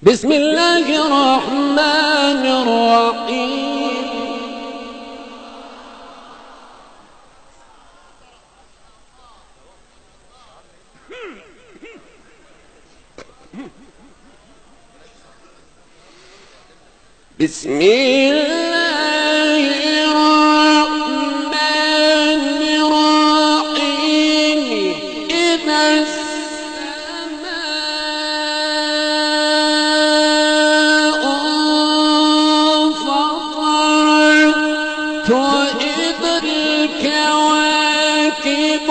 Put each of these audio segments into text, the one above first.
بسم الله الرحمن الرحيم. بسم الله الرحمن الرحيم. إذا السماء انفطرت وإذا الكواكب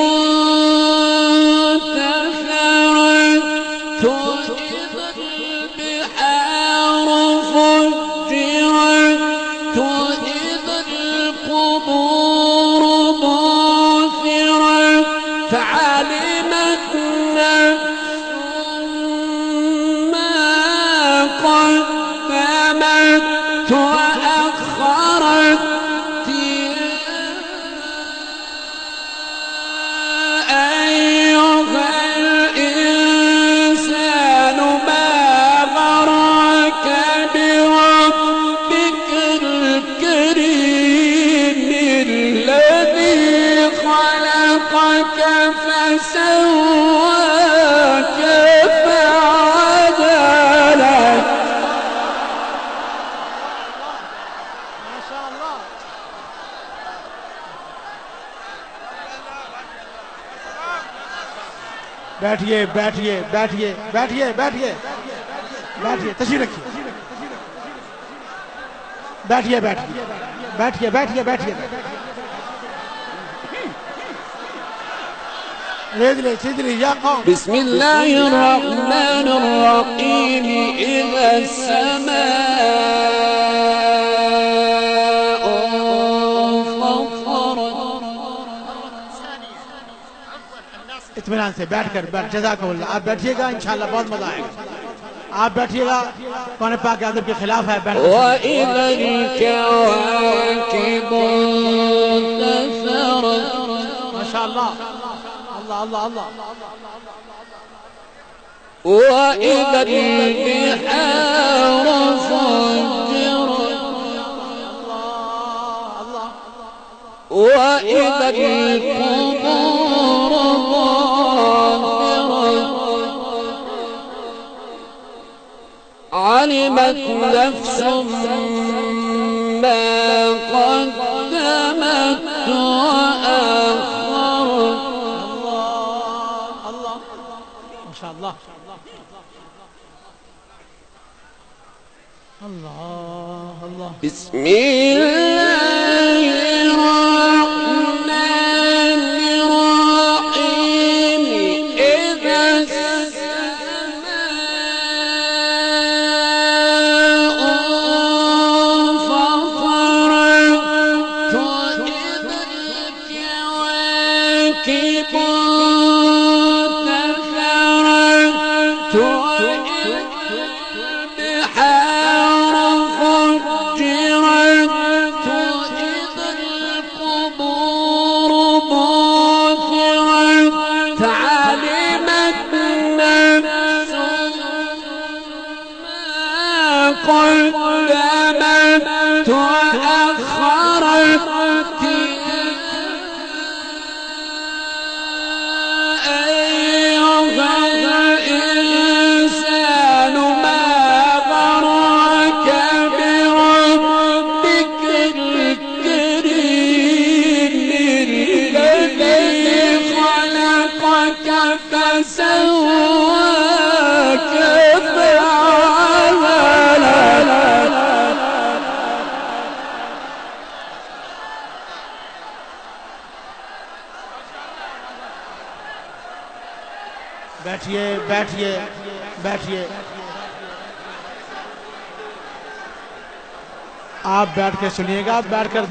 انتثرت وإذا البحار فجرت وإذا القبور بعثرت فعلمت نفس ما قدمت وأخرت. أيها الإنسان ما غرك بربك الكريم الذي خلقك فسواك فعدلك. ما شاء الله. बैठिए बैठिए बैठिए बैठिए बैठिए बैठिए तशरीफ रखिए बैठिए बैठिए बैठिए बैठिए बैठिए سيدلي يا قوم. بسم الله الرحمن الرحيم. إذا السماء انفطرت. इत्मीनान से बैठकर जज़ाकल्लाह. आप बैठिएगा, इंशाअल्लाह बहुत मजा आएगा. आप बैठिएगा, कौन पाक के अदब के खिलाफ है. وإذا الكواكب انتثرت. माशाअल्लाह. अल्लाह अल्लाह अल्लाह. وإذا البحار فجرت. وإذا القبور بعثرت. علمت نفس ما قدمت وأخرت. الله ما شاء الله. الله الله. بسم الله الرحمن الرحيم. إذا السماء انفطرت وإذا الكواكب انتثرت وإذا البحار فجرت وإذا القبور بعثرت فعلمت نفس ما قدمت وأخرت. أيها الإنسان ما غرك بربك الكريم الذي خلقك فسواك فعدلك. बैठिए बैठिए बैठिए. आप बैठ के सुनिएगा, आप बैठ कर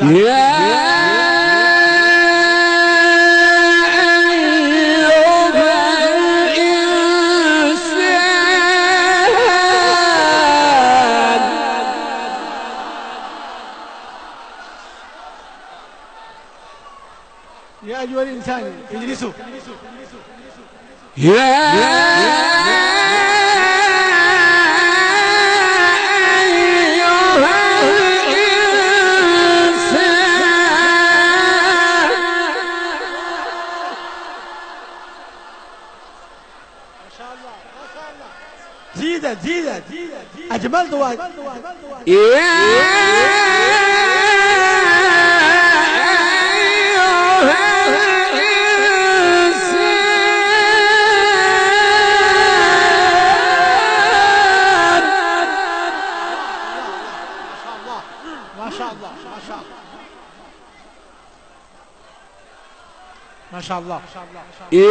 يا أيها الإنسان اجلسوا. يا زيدت زيدت أجمل دعاء. ما شاء الله ما شاء الله ما شاء الله.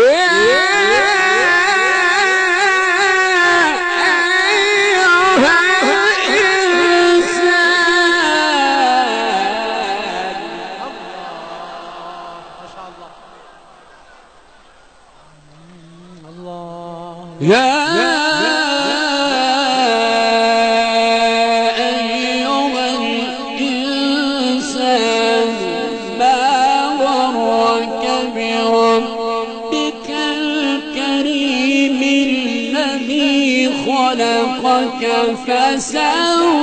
يا أيها الإنسان ما غرك بربك الكريم الذي خلقك فسواك